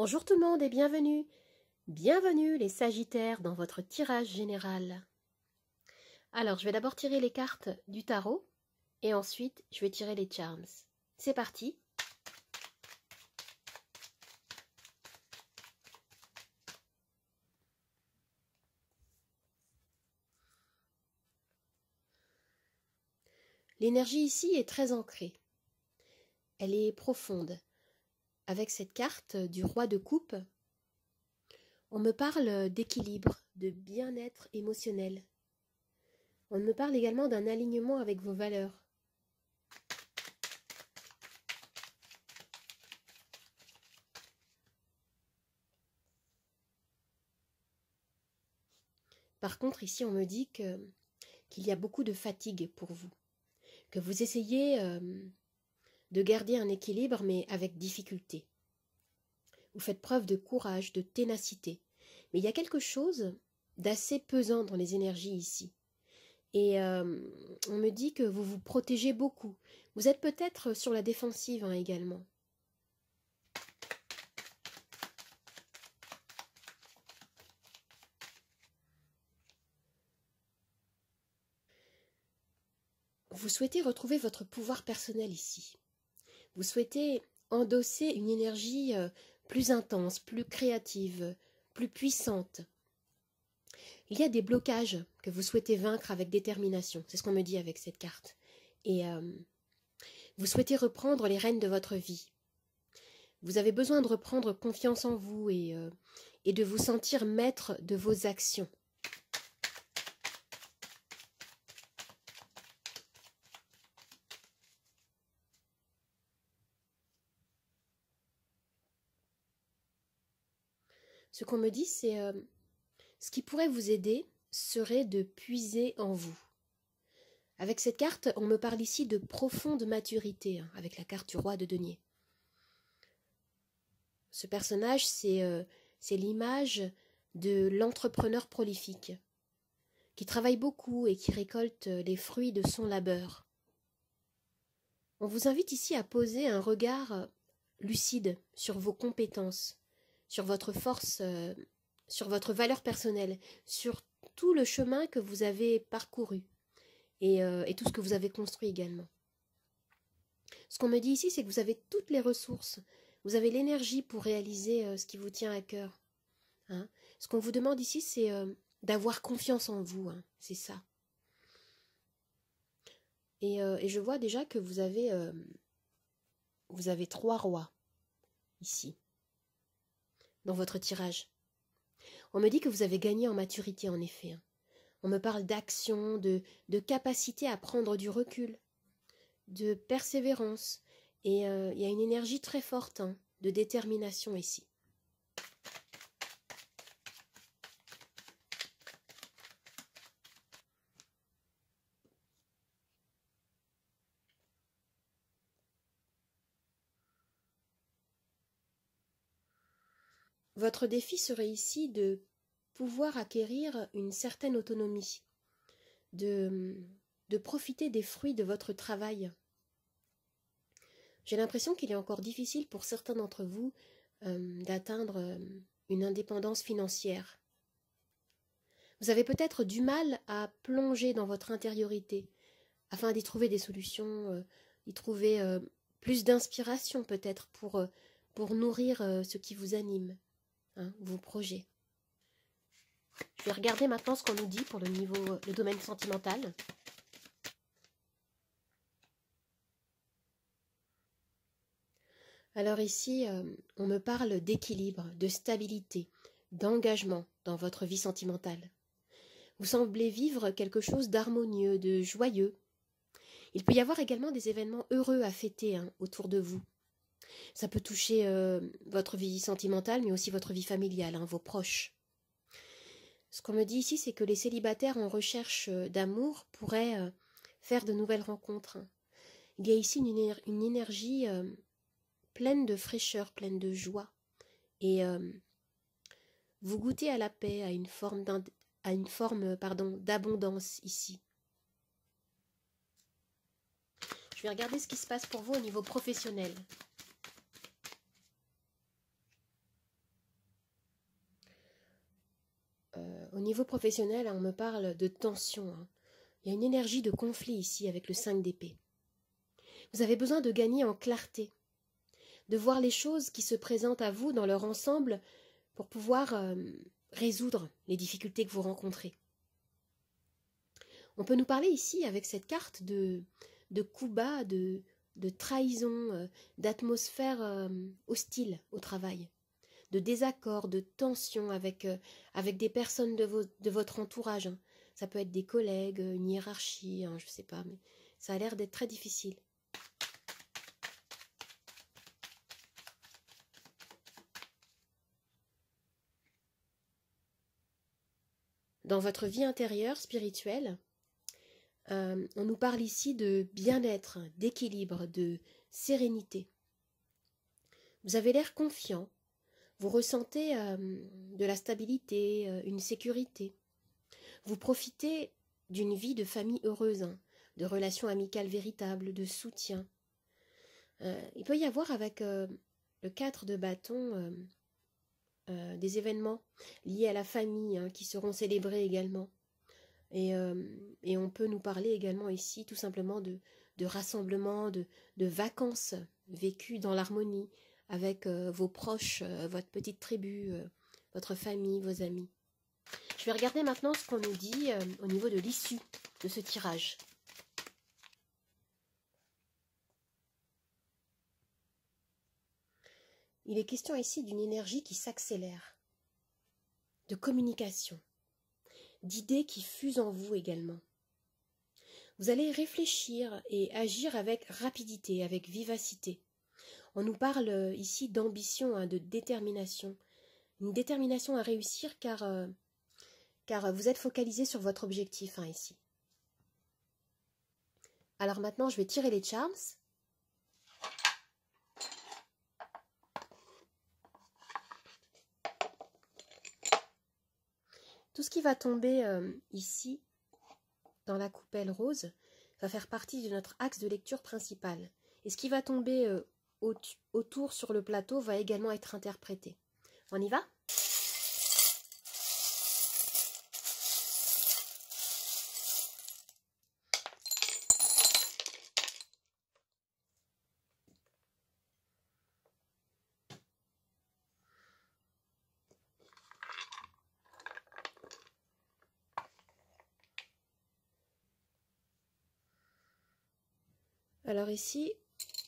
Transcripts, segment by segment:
Bonjour tout le monde et bienvenue. Bienvenue les Sagittaires dans votre tirage général. Alors, je vais d'abord tirer les cartes du tarot et ensuite, je vais tirer les charms. C'est parti. L'énergie ici est très ancrée. Elle est profonde. Avec cette carte du roi de coupe, on me parle d'équilibre, de bien-être émotionnel. On me parle également d'un alignement avec vos valeurs. Par contre, ici, on me dit qu'il y a beaucoup de fatigue pour vous, que vous essayez de garder un équilibre, mais avec difficulté. Vous faites preuve de courage, de ténacité. Mais il y a quelque chose d'assez pesant dans les énergies ici. Et on me dit que vous vous protégez beaucoup. Vous êtes peut-être sur la défensive également. Vous souhaitez retrouver votre pouvoir personnel ici. Vous souhaitez endosser une énergie plus intense, plus créative, plus puissante. Il y a des blocages que vous souhaitez vaincre avec détermination. C'est ce qu'on me dit avec cette carte. Et vous souhaitez reprendre les rênes de votre vie. Vous avez besoin de reprendre confiance en vous et de vous sentir maître de vos actions. Ce qu'on me dit, c'est ce qui pourrait vous aider serait de puiser en vous. Avec cette carte, on me parle ici de profonde maturité, avec la carte du roi de denier. Ce personnage, c'est l'image de l'entrepreneur prolifique, qui travaille beaucoup et qui récolte les fruits de son labeur. On vous invite ici à poser un regard lucide sur vos compétences, sur votre force, sur votre valeur personnelle, sur tout le chemin que vous avez parcouru et tout ce que vous avez construit également. Ce qu'on me dit ici, c'est que vous avez toutes les ressources, vous avez l'énergie pour réaliser ce qui vous tient à cœur. Ce qu'on vous demande ici, c'est d'avoir confiance en vous, c'est ça. Et je vois déjà que vous avez 3 rois ici, dans votre tirage. On me dit que vous avez gagné en maturité, en effet. On me parle d'action, de capacité à prendre du recul, de persévérance. Et il y a une énergie très forte de détermination ici. Votre défi serait ici de pouvoir acquérir une certaine autonomie, de profiter des fruits de votre travail. J'ai l'impression qu'il est encore difficile pour certains d'entre vous d'atteindre une indépendance financière. Vous avez peut-être du mal à plonger dans votre intériorité afin d'y trouver des solutions, d'y trouver plus d'inspiration peut-être pour nourrir ce qui vous anime, vos projets. Je vais regarder maintenant ce qu'on nous dit pour le domaine sentimental. Alors ici, on me parle d'équilibre, de stabilité, d'engagement dans votre vie sentimentale. Vous semblez vivre quelque chose d'harmonieux, de joyeux. Il peut y avoir également des événements heureux à fêter autour de vous. Ça peut toucher votre vie sentimentale, mais aussi votre vie familiale, vos proches. Ce qu'on me dit ici, c'est que les célibataires en recherche d'amour pourraient faire de nouvelles rencontres. Il y a ici une énergie pleine de fraîcheur, pleine de joie. Et vous goûtez à la paix, à une forme d'abondance ici. Je vais regarder ce qui se passe pour vous au niveau professionnel. Au niveau professionnel, on me parle de tension. Hein. Il y a une énergie de conflit ici avec le 5 d'épée. Vous avez besoin de gagner en clarté, de voir les choses qui se présentent à vous dans leur ensemble pour pouvoir résoudre les difficultés que vous rencontrez. On peut nous parler ici, avec cette carte, de coups bas, de trahison, d'atmosphère hostile au travail, de désaccord, de tension avec des personnes de votre entourage. Hein. Ça peut être des collègues, une hiérarchie, hein, je ne sais pas, mais ça a l'air d'être très difficile. Dans votre vie intérieure, spirituelle, on nous parle ici de bien-être, d'équilibre, de sérénité. Vous avez l'air confiant, vous ressentez de la stabilité, une sécurité. Vous profitez d'une vie de famille heureuse, hein, de relations amicales véritables, de soutien. Il peut y avoir avec le 4 de bâton des événements liés à la famille hein, qui seront célébrés également. Et on peut nous parler également ici tout simplement de rassemblements, de vacances vécues dans l'harmonie avec vos proches, votre petite tribu, votre famille, vos amis. Je vais regarder maintenant ce qu'on nous dit au niveau de l'issue de ce tirage. Il est question ici d'une énergie qui s'accélère, de communication, d'idées qui fusent en vous également. Vous allez réfléchir et agir avec rapidité, avec vivacité. On nous parle ici d'ambition, hein, de détermination. Une détermination à réussir car vous êtes focalisé sur votre objectif hein, ici. Alors maintenant, je vais tirer les charms. Tout ce qui va tomber ici, dans la coupelle rose, va faire partie de notre axe de lecture principal. Et ce qui va tomber autour sur le plateau va également être interprété. On y va ? Alors ici,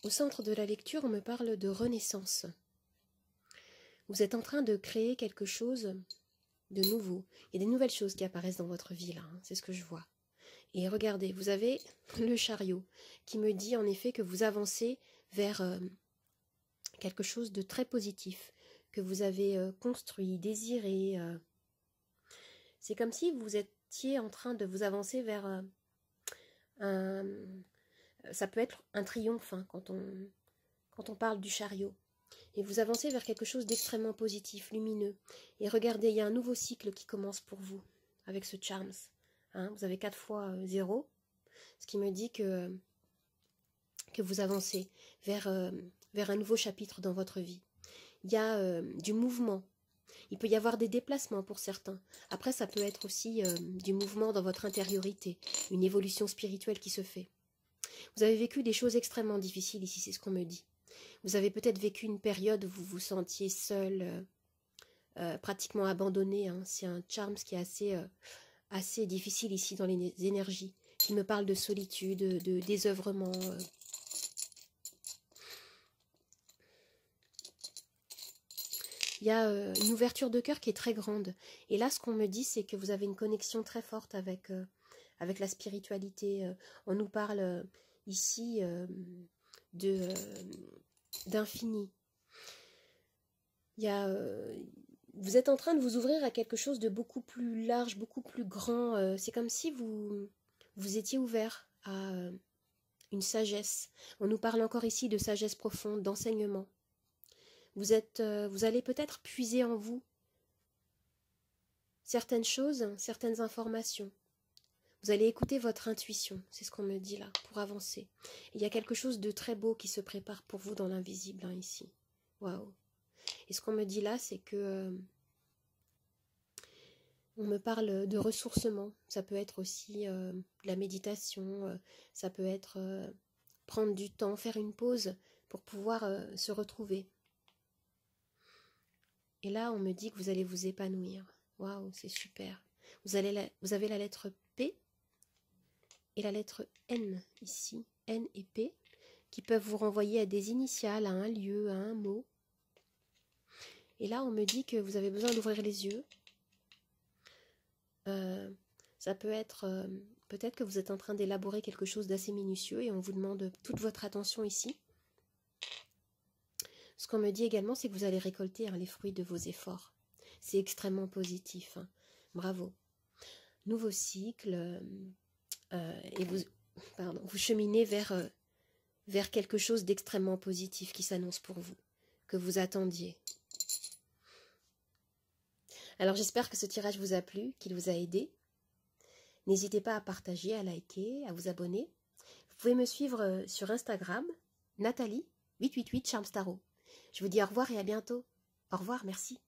au centre de la lecture, on me parle de renaissance. Vous êtes en train de créer quelque chose de nouveau. Il y a des nouvelles choses qui apparaissent dans votre vie, là, hein, c'est ce que je vois. Et regardez, vous avez le chariot qui me dit en effet que vous avancez vers quelque chose de très positif, que vous avez construit, désiré. C'est comme si vous étiez en train de vous avancer vers un... Ça peut être un triomphe hein, quand on parle du chariot. Et vous avancez vers quelque chose d'extrêmement positif, lumineux. Et regardez, il y a un nouveau cycle qui commence pour vous avec ce charms. Hein, vous avez 4 fois 0, ce qui me dit que vous avancez vers un nouveau chapitre dans votre vie. Il y a du mouvement. Il peut y avoir des déplacements pour certains. Après, ça peut être aussi du mouvement dans votre intériorité, une évolution spirituelle qui se fait. Vous avez vécu des choses extrêmement difficiles ici, c'est ce qu'on me dit. Vous avez peut-être vécu une période où vous vous sentiez seul, pratiquement abandonné. Hein. C'est un charm qui est assez difficile ici dans les énergies. Il me parle de solitude, de désœuvrement. Il y a une ouverture de cœur qui est très grande. Et là, ce qu'on me dit, c'est que vous avez une connexion très forte avec la spiritualité. On nous parle ici d'infini. Vous êtes en train de vous ouvrir à quelque chose de beaucoup plus large, beaucoup plus grand. C'est comme si vous étiez ouvert à une sagesse. On nous parle encore ici de sagesse profonde, d'enseignement. Vous allez peut-être puiser en vous certaines choses, certaines informations. Vous allez écouter votre intuition, c'est ce qu'on me dit là, pour avancer. Il y a quelque chose de très beau qui se prépare pour vous dans l'invisible, hein, ici. Waouh! Et ce qu'on me dit là, c'est que On me parle de ressourcement. Ça peut être aussi de la méditation. Ça peut être prendre du temps, faire une pause pour pouvoir se retrouver. Et là, on me dit que vous allez vous épanouir. Waouh, c'est super. Vous avez la lettre P et la lettre N ici, N et P, qui peuvent vous renvoyer à des initiales, à un lieu, à un mot. Et là, on me dit que vous avez besoin d'ouvrir les yeux. Ça peut être, peut-être que vous êtes en train d'élaborer quelque chose d'assez minutieux et on vous demande toute votre attention ici. Ce qu'on me dit également, c'est que vous allez récolter les fruits de vos efforts. C'est extrêmement positif. Hein. Bravo. Nouveau cycle. Et vous cheminez vers quelque chose d'extrêmement positif qui s'annonce pour vous, que vous attendiez. Alors j'espère que ce tirage vous a plu, qu'il vous a aidé. N'hésitez pas à partager, à liker, à vous abonner. Vous pouvez me suivre sur Instagram, Nathalie888 Charms Tarot. Je vous dis au revoir et à bientôt. Au revoir, merci.